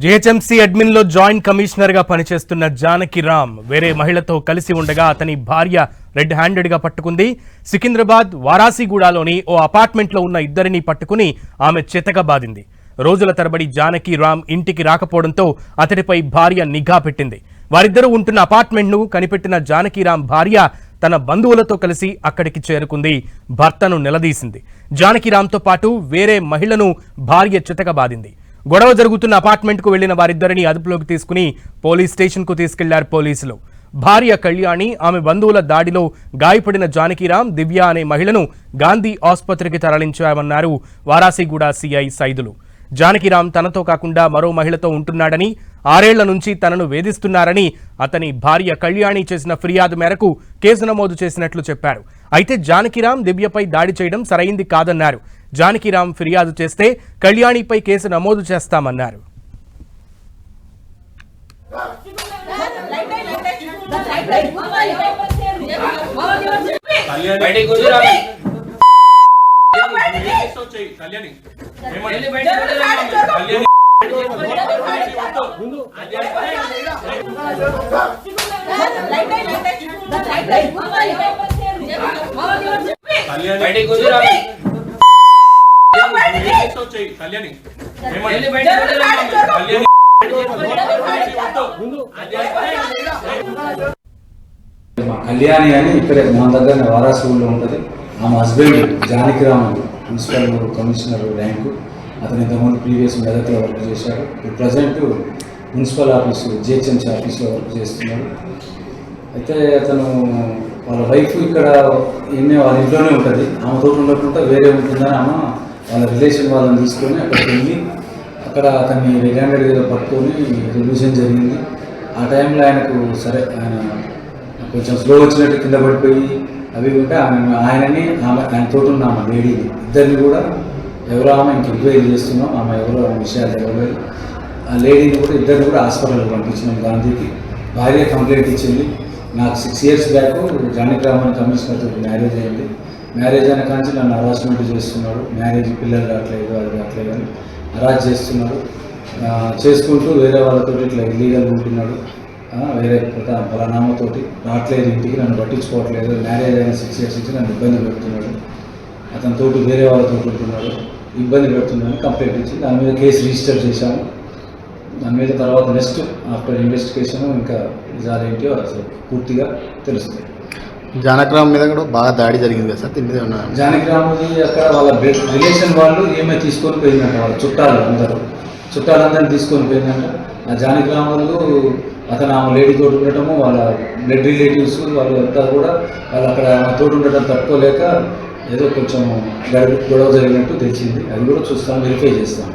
GHMC admin లో joint commissioner గా పనిచేస్తున్న జానకి రామ్ వేరే మహిళతో కలిసి ఉండగా అతని భార్య రెడ్ హ్యాండెడ్ గా పట్టుకుంది. సికింద్రాబాద్ వారాసిగూడలోని ఓ అపార్ట్మెంట్ లో ఉన్న ఇద్దరిని పట్టుకుని ఆమె చితకబాదింది. రోజుల తరబడి జానకి రామ్ ఇంటికి రాకపోవడంతో అతడిపై భార్య నిఘా పెట్టింది. వారిద్దరూ ఉంటున్న అపార్ట్మెంట్ ను కనిపెట్టిన జానకి రామ్ భార్య తన బంధువులతో కలిసి అక్కడికి చేరుకుంది. భర్తను నిలదీసింది. జానకి రామ్ తో పాటు వేరే మహిళను భార్య చితకబాదింది. గొడవ జరుగుతున్న అపార్ట్మెంట్ కు వెళ్లిన వారిద్దరిని అదుపులోకి తీసుకుని పోలీస్ స్టేషన్ కు తీసుకెళ్లారు పోలీసులు. భార్య కళ్యాణి, ఆమె బంధువుల దాడిలో గాయపడిన జానకిరామ్, దివ్య అనే మహిళను గాంధీ ఆసుపత్రికి తరలించామన్నారు వారాసిగూడ సిఐ సైదులు. జానకిరామ్ తనతో కాకుండా మరో మహిళతో ఉంటున్నాడని, 6 ఏళ్ల నుంచి తనను వేధిస్తున్నారని అతని భార్య కళ్యాణి చేసిన ఫిర్యాదు మేరకు కేసు నమోదు చేసినట్లు చెప్పారు. అయితే జానకిరామ్, దివ్యపై దాడి చేయడం సరైంది కాదన్నారు. జానకిరామ్ ఫిర్యాదు చేస్తే కళ్యాణిపై కేసు నమోదు చేస్తామన్నారు. కళ్యాణి అని ఇక్కడ మన దగ్గర వారాసిగూడలో ఉంటుంది. ఆమె husband Janakiram municipal commissioner rank. అతను ఇంతకుముందు ప్రీవియస్ మెదక్లో వర్క్ చేశాడు. ఇప్పుడు ప్రజెంట్ మున్సిపల్ ఆఫీసు జిహెచ్ఎంసీ ఆఫీస్లో వర్క్ చేస్తున్నాడు. అయితే అతను వాళ్ళ వైఫ్ ఇక్కడ వాళ్ళ ఇంట్లోనే ఉంటుంది. ఆమె తోటి ఉండకుండా వేరే ఉంటుందని ఆమె వాళ్ళ రిలేషన్ వాళ్ళని తీసుకొని అక్కడికి వెళ్ళి అక్కడ అతన్ని రెడ్ హ్యాండెడ్గా పట్టుకొని రిల్యూషన్ జరిగింది. ఆ టైంలో ఆయనకు సరే ఆయన కొంచెం స్లో వచ్చినట్టు కింద పడిపోయి అవి ఉంటే ఆయన తోటి ఉన్న ఆమె లేడీని ఇద్దరిని కూడా ఎవరో ఆమె ఇంక ఎంక్వైరీ చేస్తున్నాం, ఆమె ఎవరో విషయాలు తెలియలేదు. ఆ లేడీని కూడా ఇద్దరిని కూడా హాస్పిటల్కి పంపించినాం గాంధీకి. భార్య కంప్లైంట్ ఇచ్చింది. నాకు 6 years బ్యాక్ జానకిరామ్ కమిషనర్తో మ్యారేజ్ అయింది. మ్యారేజ్ అయిన కానీ నన్ను హరాస్మెంట్ చేస్తున్నాడు. మ్యారేజ్ పిల్లలు రావట్లేదు, అది రావట్లేదు అని హరాస్ చేస్తున్నాడు. చేసుకుంటూ వేరే వాళ్ళతో ఇట్లా ఇల్లీగల్ ఉంటున్నాడు. వేరే ఫలానామతోటి రావట్లేదు ఇంటికి, నన్ను పట్టించుకోవట్లేదు. మ్యారేజ్ అయిన 6 years నుంచి నన్ను ఇబ్బంది పెడుతున్నాడు. అతనితో వేరే వాళ్ళతో ఉంటున్నాడు, ఇబ్బంది పెడుతున్నాడని కంప్లైంట్ ఇచ్చి దాని మీద కేసు రిజిస్టర్ చేశాము. దాని మీద తర్వాత నెక్స్ట్ ఆఫ్టర్ ఇన్వెస్టిగేషన్ ఇంకా నిజాలేంటో అసలు పూర్తిగా తెలుస్తుంది. జానకిరామ్ మీద కూడా బాగా దాడి జరిగింది కదా సార్? దీని మీద జానకిరామ్ది అక్కడ వాళ్ళ రిలేషన్ వాళ్ళు ఏమై తీసుకొని పోయిందంట. వాళ్ళ చుట్టాలందరినీ తీసుకొని పోయిందంట. ఆ జానకిరామ్ వాళ్ళు అతను ఆమె లేడీ తోటి ఉండటము, వాళ్ళ బ్లడ్ రిలేటివ్స్ వాళ్ళు అంతా కూడా వాళ్ళు అక్కడ ఆమె తోటి ఉండటం తట్టుకోలేక ఏదో కొంచెం గొడవ జరిగినట్టు తెలిసింది. అది కూడా చూస్తాం, వెరిఫై చేస్తాం.